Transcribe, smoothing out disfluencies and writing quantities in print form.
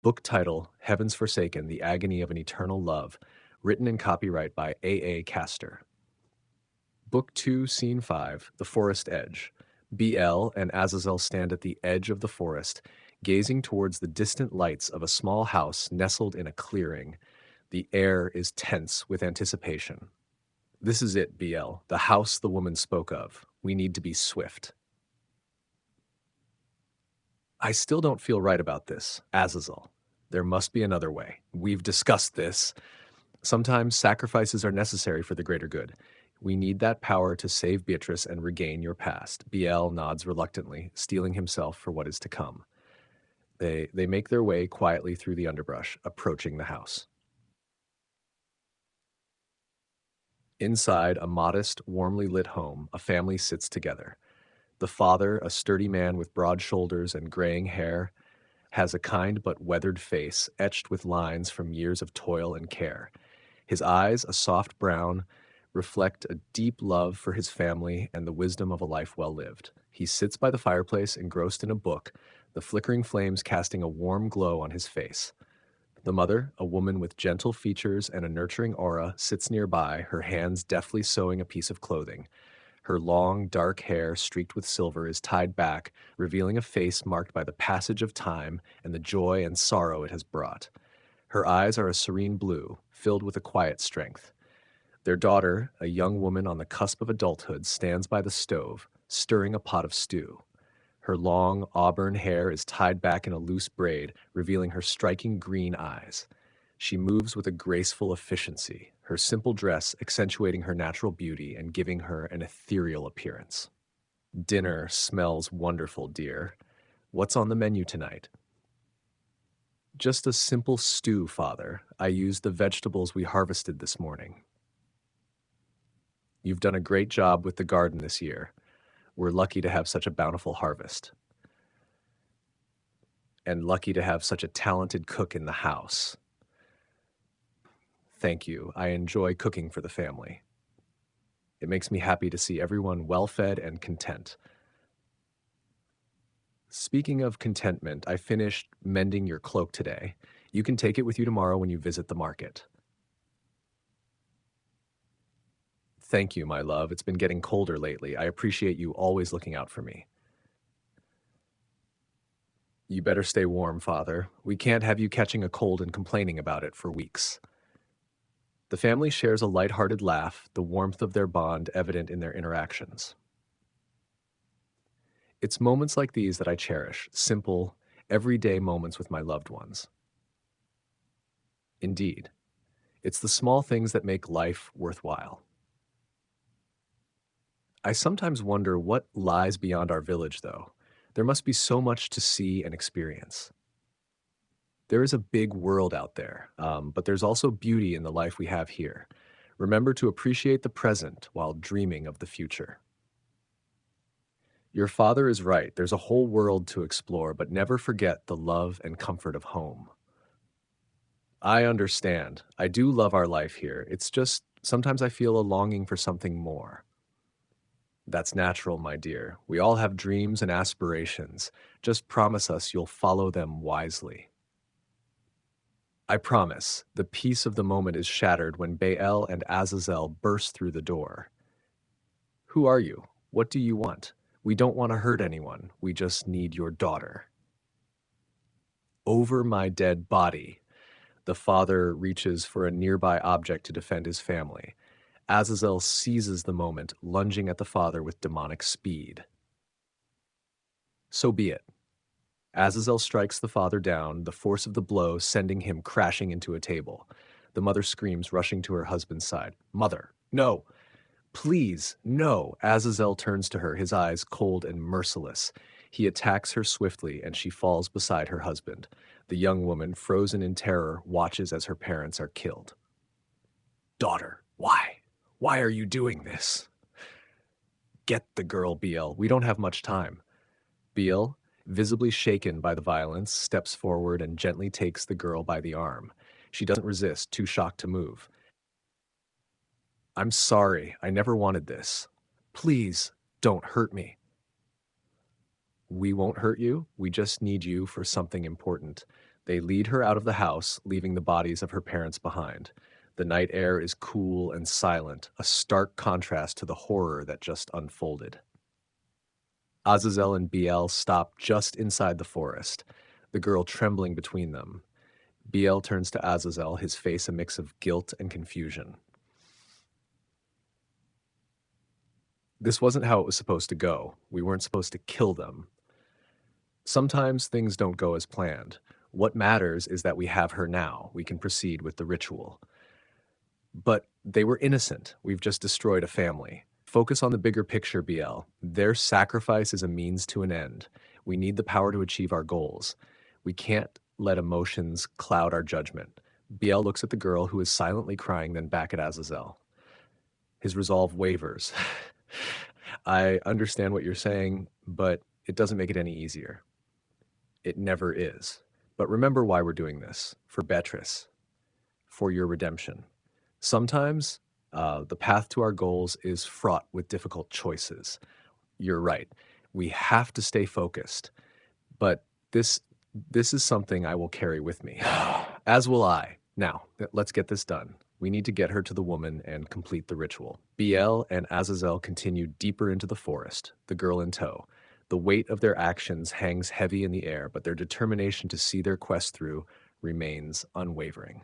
Book title, Heaven's Forsaken, The Agony of an Eternal Love, written and copyright by A. Castor. Book 2, Scene 5, The Forest Edge. Be-el and Azazel stand at the edge of the forest, gazing towards the distant lights of a small house nestled in a clearing. The air is tense with anticipation. This is it, Be-el, the house the woman spoke of. We need to be swift. I still don't feel right about this, Azazel. There must be another way. We've discussed this. Sometimes sacrifices are necessary for the greater good. We need that power to save Beatrice and regain your past. Be-el nods reluctantly, steeling himself for what is to come. They make their way quietly through the underbrush, approaching the house. Inside a modest, warmly lit home, a family sits together. The father, a sturdy man with broad shoulders and graying hair, has a kind but weathered face etched with lines from years of toil and care. His eyes, a soft brown, reflect a deep love for his family and the wisdom of a life well lived. He sits by the fireplace, engrossed in a book, the flickering flames casting a warm glow on his face. The mother, a woman with gentle features and a nurturing aura, sits nearby, her hands deftly sewing a piece of clothing. Her long, dark hair, streaked with silver, is tied back, revealing a face marked by the passage of time and the joy and sorrow it has brought. Her eyes are a serene blue, filled with a quiet strength. Their daughter, a young woman on the cusp of adulthood, stands by the stove, stirring a pot of stew. Her long, auburn hair is tied back in a loose braid, revealing her striking green eyes. She moves with a graceful efficiency, her simple dress accentuating her natural beauty and giving her an ethereal appearance. Dinner smells wonderful, dear. What's on the menu tonight? Just a simple stew, Father. I used the vegetables we harvested this morning. You've done a great job with the garden this year. We're lucky to have such a bountiful harvest. And lucky to have such a talented cook in the house. Thank you. I enjoy cooking for the family. It makes me happy to see everyone well-fed and content. Speaking of contentment, I finished mending your cloak today. You can take it with you tomorrow when you visit the market. Thank you, my love. It's been getting colder lately. I appreciate you always looking out for me. You better stay warm, Father. We can't have you catching a cold and complaining about it for weeks. The family shares a light-hearted laugh, the warmth of their bond evident in their interactions. It's moments like these that I cherish, simple, everyday moments with my loved ones. Indeed, it's the small things that make life worthwhile. I sometimes wonder what lies beyond our village, though. There must be so much to see and experience. There is a big world out there, but there's also beauty in the life we have here. Remember to appreciate the present while dreaming of the future. Your father is right. There's a whole world to explore, but never forget the love and comfort of home. I understand. I do love our life here. It's just sometimes I feel a longing for something more. That's natural, my dear. We all have dreams and aspirations. Just promise us you'll follow them wisely. I promise. The peace of the moment is shattered when Be-el and Azazel burst through the door. Who are you? What do you want? We don't want to hurt anyone. We just need your daughter. Over my dead body. The father reaches for a nearby object to defend his family. Azazel seizes the moment, lunging at the father with demonic speed. So be it. Azazel strikes the father down, the force of the blow sending him crashing into a table. The mother screams, rushing to her husband's side. Mother, no! Please, no! Azazel turns to her, his eyes cold and merciless. He attacks her swiftly, and she falls beside her husband. The young woman, frozen in terror, watches as her parents are killed. Daughter, why? Why are you doing this? Get the girl, Be-el. We don't have much time. Be-el, visibly shaken by the violence, steps forward and gently takes the girl by the arm. She doesn't resist, too shocked to move. I'm sorry. I never wanted this. Please, don't hurt me. We won't hurt you. We just need you for something important. They lead her out of the house, leaving the bodies of her parents behind. The night air is cool and silent, a stark contrast to the horror that just unfolded. Azazel and Be-el stop just inside the forest, the girl trembling between them. Be-el turns to Azazel, his face a mix of guilt and confusion. This wasn't how it was supposed to go. We weren't supposed to kill them. Sometimes things don't go as planned. What matters is that we have her now. We can proceed with the ritual. But they were innocent. We've just destroyed a family. Focus on the bigger picture, Be-el. Their sacrifice is a means to an end. We need the power to achieve our goals. We can't let emotions cloud our judgment. Be-el looks at the girl who is silently crying, then back at Azazel. His resolve wavers. I understand what you're saying, but it doesn't make it any easier. It never is. But remember why we're doing this. For Beatrice. For your redemption. Sometimes the path to our goals is fraught with difficult choices. You're right. We have to stay focused. But this is something I will carry with me, as will I. Now, let's get this done. We need to get her to the woman and complete the ritual. Be-el and Azazel continue deeper into the forest, the girl in tow. The weight of their actions hangs heavy in the air, but their determination to see their quest through remains unwavering.